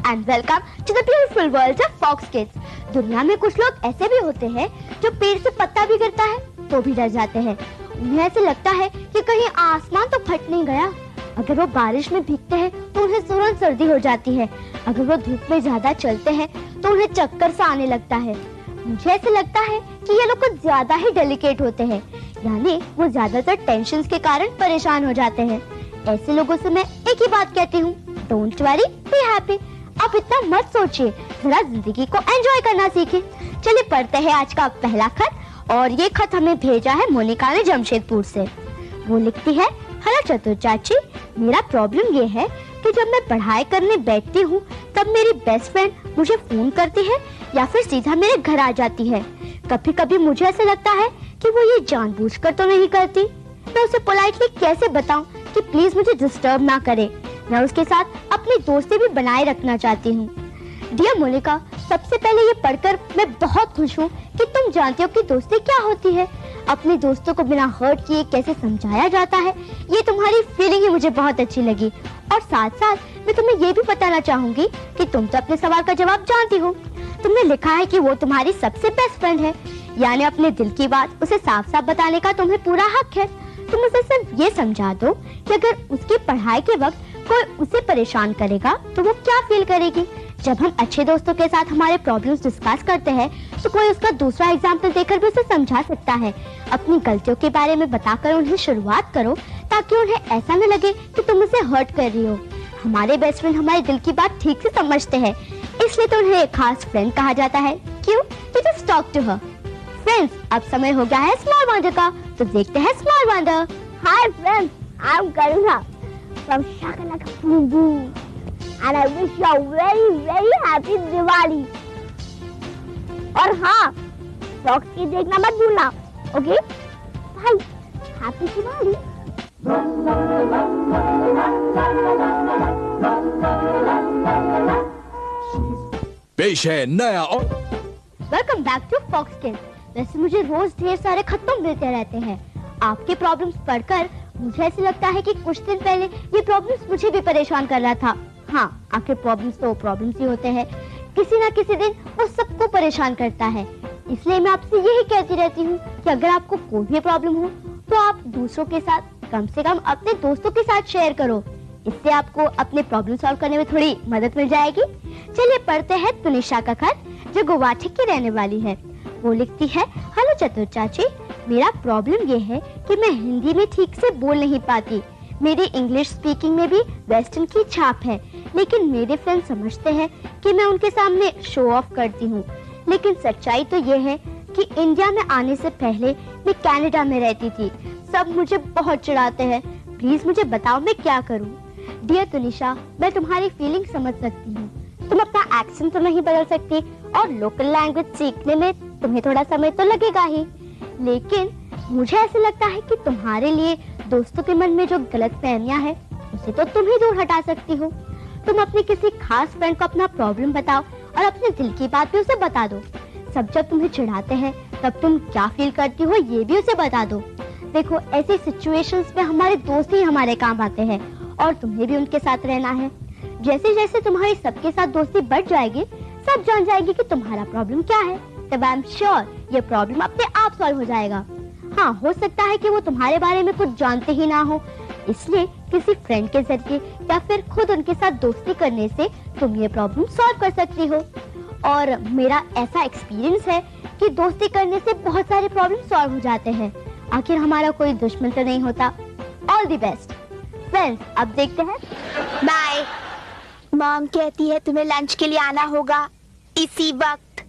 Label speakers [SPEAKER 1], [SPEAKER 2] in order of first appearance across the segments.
[SPEAKER 1] and welcome to the beautiful world of Fox Kids। दुनिया में कुछ लोग ऐसे भी होते हैं जो पेड़ से पत्ता भी गिरता है तो भी डर जाते हैं। उन्हें ऐसे लगता है कि कहीं आसमान तो फट नहीं गया। अगर वो बारिश में भीगते हैं तो उन्हें तुरंत सर्दी हो जाती है। अगर वो धूप में ज्यादा चलते हैं तो उन्हें चक्कर सा आने लगता है। मुझे ऐसे लगता है कि ये लोग कुछ ज्यादा ही डेलिकेट होते हैं, यानी वो ज्यादातर टेंशन के कारण परेशान हो जाते हैं। ऐसे लोगों से मैं एक ही बात कहती हूँ, डोंट वरी, बी हैप्पी। आप इतना मत सोचिए, जरा जिंदगी को एंजॉय करना सीखिए। चलिए पढ़ते हैं आज का पहला खत, और ये खत हमें भेजा है मोनिका ने जमशेदपुर से। वो लिखती है, हेलो चतुर चाची, मेरा प्रॉब्लम ये है कि जब मैं पढ़ाई करने बैठती हूँ तब मेरी बेस्ट फ्रेंड मुझे फोन करती है या फिर सीधा मेरे घर आ जाती है। कभी कभी मुझे ऐसा लगता है कि वो ये जानबूझकर तो नहीं करती। मैं उसे पोलाइटली कैसे बताऊं कि प्लीज मुझे डिस्टर्ब ना करे। मैं उसके साथ अपनी दोस्ती भी बनाए रखना चाहती हूँ। डियर मोनिका, सबसे पहले ये पढ़कर मैं बहुत खुश हूँ कि तुम जानती हो कि दोस्ती क्या होती है। अपने दोस्तों को बिना हर्ट किए कैसे समझाया जाता है, ये तुम्हारी फीलिंग ही मुझे बहुत अच्छी लगी। और साथ साथ मैं तुम्हें ये भी बताना चाहूंगी कि तुम तो अपने सवाल का जवाब जानती हो। तुमने लिखा है कि वो तुम्हारी सबसे बेस्ट फ्रेंड है, यानी अपने दिल की बात उसे साफ साफ बताने का तुम्हें पूरा हक है। तुम उसे सिर्फ ये समझा दो कि अगर उसकी पढ़ाई के वक्त कोई उसे परेशान करेगा तो वो क्या फील करेगी। जब हम अच्छे दोस्तों के साथ हमारे प्रॉब्लम्स डिस्कस करते हैं तो कोई उसका दूसरा एग्जाम्पल देकर भी उसे समझा सकता है। अपनी गलतियों के बारे में बताकर उन्हें शुरुआत करो ताकि उन्हें ऐसा न लगे कि तुम उसे हर्ट कर रही हो। हमारे बेस्ट फ्रेंड हमारे दिल की बात ठीक से समझते हैं, इसलिए तो उन्हें एक खास फ्रेंड कहा जाता है। क्यों? तो just talk to her. Friends, अब समय हो गया है स्मॉल वंडर का, तो देखते हैं small wonder.
[SPEAKER 2] Hi friends, I am Karuna from Shakalaka Boom Boom, and I wish you a very happy Diwali. और हाँ, Fox Kids देखना मत भूलना, ओके? Bye, happy Diwali.
[SPEAKER 3] पेश है नया और
[SPEAKER 1] welcome back to Fox Kids. वैसे मुझे रोज ढेर सारे खत तो मिलते रहते हैं। आपके प्रॉब्लम्स पढ़कर मुझे ऐसे लगता है कि कुछ दिन पहले ये प्रॉब्लम्स मुझे भी परेशान कर रहा था। हाँ, आखिर प्रॉब्लम्स तो प्रॉब्लम्स ही होते हैं, किसी ना किसी दिन वो सबको परेशान करता है। इसलिए मैं आपसे यही कहती रहती हूँ कि अगर आपको कोई भी प्रॉब्लम हो तो आप दूसरों के साथ, कम से कम अपने दोस्तों के साथ शेयर करो। इससे आपको अपने प्रॉब्लम सॉल्व करने में थोड़ी मदद मिल जाएगी। चलिए पढ़ते हैं तुनिशा का खत, जो गुवाहाटी की रहने वाली है। वो लिखती है, हेलो चतुर चाची, मेरा प्रॉब्लम ये है कि मैं हिंदी में ठीक से बोल नहीं पाती। मेरी इंग्लिश स्पीकिंग में भी वेस्टर्न की छाप है, लेकिन मेरे फ्रेंड समझते हैं कि मैं उनके सामने शो ऑफ करती हूँ। लेकिन सच्चाई तो ये है कि इंडिया में आने से पहले मैं कनाडा में रहती थी। सब मुझे बहुत चिढ़ाते हैं। प्लीज मुझे बताओ मैं क्या करूँ। डियर तुनिशा, मैं तुम्हारी फीलिंग समझ सकती हूँ। तुम अपना एक्सेंट तो नहीं बदल सकती और लोकल लैंग्वेज सीखने में तुम्हें थोड़ा समय तो लगेगा ही, लेकिन मुझे ऐसा लगता है कि तुम्हारे लिए दोस्तों के मन में जो गलतफहमियां हैं उसे तो तुम ही दूर हटा सकती हो। तुम अपने किसी खास फ्रेंड को अपना प्रॉब्लम बताओ और अपने दिल की बात भी उसे बता दो। सब जब तुम्हें चिढ़ाते हैं तब तुम क्या फील करती हो ये भी उसे बता दो। देखो, ऐसी सिचुएशंस में हमारे दोस्त ही हमारे काम आते हैं और तुम्हें भी उनके साथ रहना है। जैसे जैसे तुम्हारी सबके साथ दोस्ती बढ़ जाएगी, सब जान जाएंगे कि तुम्हारा प्रॉब्लम क्या है। तब आई एम श्योर ये प्रॉब्लम अपने आप सॉल्व हो जाएगा। हाँ, हो सकता है कि वो तुम्हारे बारे में कुछ जानते ही ना हो, इसलिए किसी फ्रेंड के जरिए या फिर खुद उनके साथ दोस्ती करने से तुम ये प्रॉब्लम सॉल्व कर सकती हो। और मेरा ऐसा एक्सपीरियंस है कि दोस्ती करने से बहुत सारे प्रॉब्लम सॉल्व हो जाते हैं। आखिर हमारा कोई दुश्मन तो नहीं होता। All the best friends. अब देखते हैं।
[SPEAKER 2] बाय। मॉम कहती है तुम्हें लंच के लिए आना होगा इसी वक्त।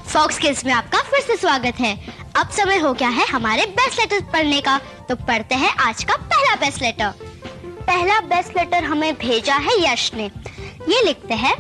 [SPEAKER 1] फॉक्स किड्स में आपका फिर से स्वागत है। अब समय हो गया है हमारे बेस्ट लेटर पढ़ने का, तो पढ़ते हैं आज का पहला बेस्ट लेटर। पहला बेस्ट लेटर हमें भेजा है यश ने। ये लिखते हैं,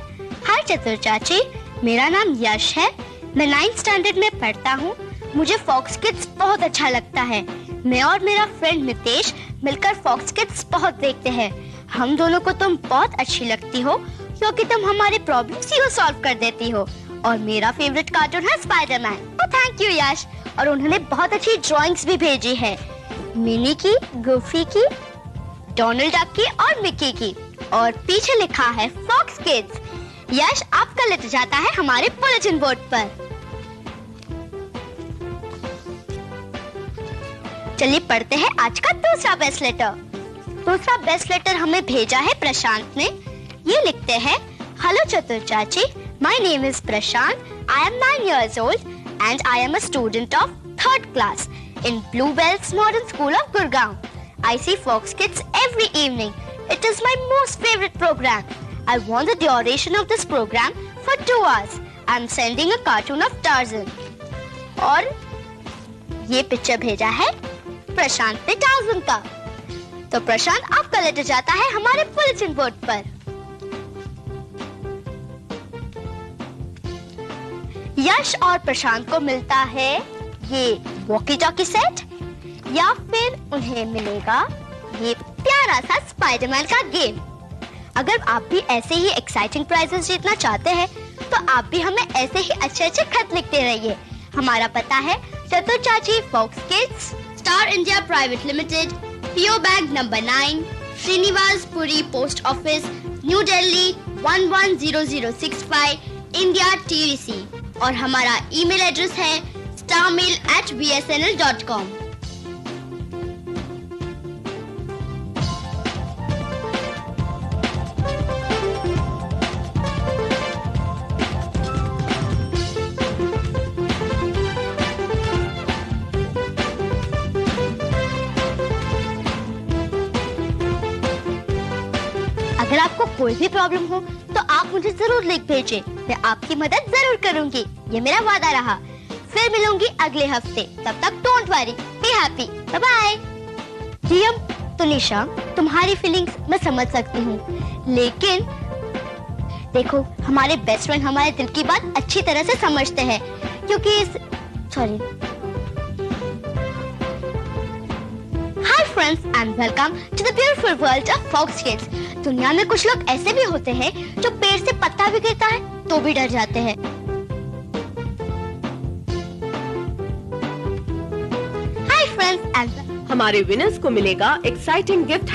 [SPEAKER 1] हाय चतुर चाची, मेरा नाम यश है। मैं 9th स्टैंडर्ड में पढ़ता हूँ। मुझे फॉक्स किड्स बहुत अच्छा लगता है। मैं और मेरा फ्रेंड मितेश मिलकर फॉक्स किड्स बहुत देखते हैं। हम दोनों को तुम बहुत अच्छी लगती हो क्योंकि तुम हमारे प्रॉब्लम्स ही सॉल्व कर देती हो। और मेरा फेवरेट कार्टून है स्पाइडरमैन। ओह थैंक यू यश। और उन्होंने बहुत अच्छी ड्राइंग्स भी भेजी है, मिनी की, गुफी की डोनाल्ड डक की और मिक्की की, और पीछे लिखा है फॉक्स किड्स। यश आपका लेटर जाता है हमारे बुलेटिन बोर्ड पर। चलिए पढ़ते हैं आज का दूसरा बेस्ट लेटर। दूसरा बेस्ट लेटर हमें भेजा है प्रशांत ने। ये लिखते हैं, हेलो चतुर चाची, my name is Prashant, I am 9 years old and I am a student of 3rd class in Bluebells Modern School of Gurgaon. I see Fox Kids every evening. It is my most favorite program. I want the duration of this program for 2 hours. I am sending a cartoon of Tarzan. और ये picture भेजा है प्रशांत ने torsion का। तो प्रशांत, आपका letter जाता है हमारे बुलेटिन बोर्ड पर। यश और प्रशांत को मिलता है ये वॉकी टॉकी सेट, या फिर उन्हें मिलेगा ये प्यारा सा स्पाइडरमैन का गेम। अगर आप भी ऐसे ही एक्साइटिंग प्राइजेस जीतना चाहते हैं तो आप भी हमें ऐसे ही अच्छे अच्छे खत लिखते रहिए। हमारा पता है चतुर चाची Fox Kids, Star India private limited, PO Bag number 9, Srinivaspuri post office, New Delhi 110065, India TVC। और हमारा ईमेल एड्रेस है starmail@bsnl.com। अगर आपको कोई भी प्रॉब्लम हो तो आप मुझे जरूर लिख भेजें। मैं आपकी मदद जरूर करूंगी, ये मेरा वादा रहा। फिर मिलूंगी अगले हफ्ते, तब तक don't worry, be happy, bye bye. Riyam, Tunisha, तुम्हारी फीलिंग्स मैं समझ सकती हूँ, लेकिन देखो हमारे बेस्ट फ्रेंड हमारे दिल की बात अच्छी तरह से समझते हैं, क्योंकि hi friends and welcome to the beautiful world of Fox Kids. दुनिया में कुछ लोग ऐसे भी होते हैं जो पेड़ से पत्ता भी गिरता है तो भी डर जाते हैं। हाय फ्रेंड्स एंड
[SPEAKER 4] हमारे विनर्स को मिलेगा एक्साइटिंग गिफ्ट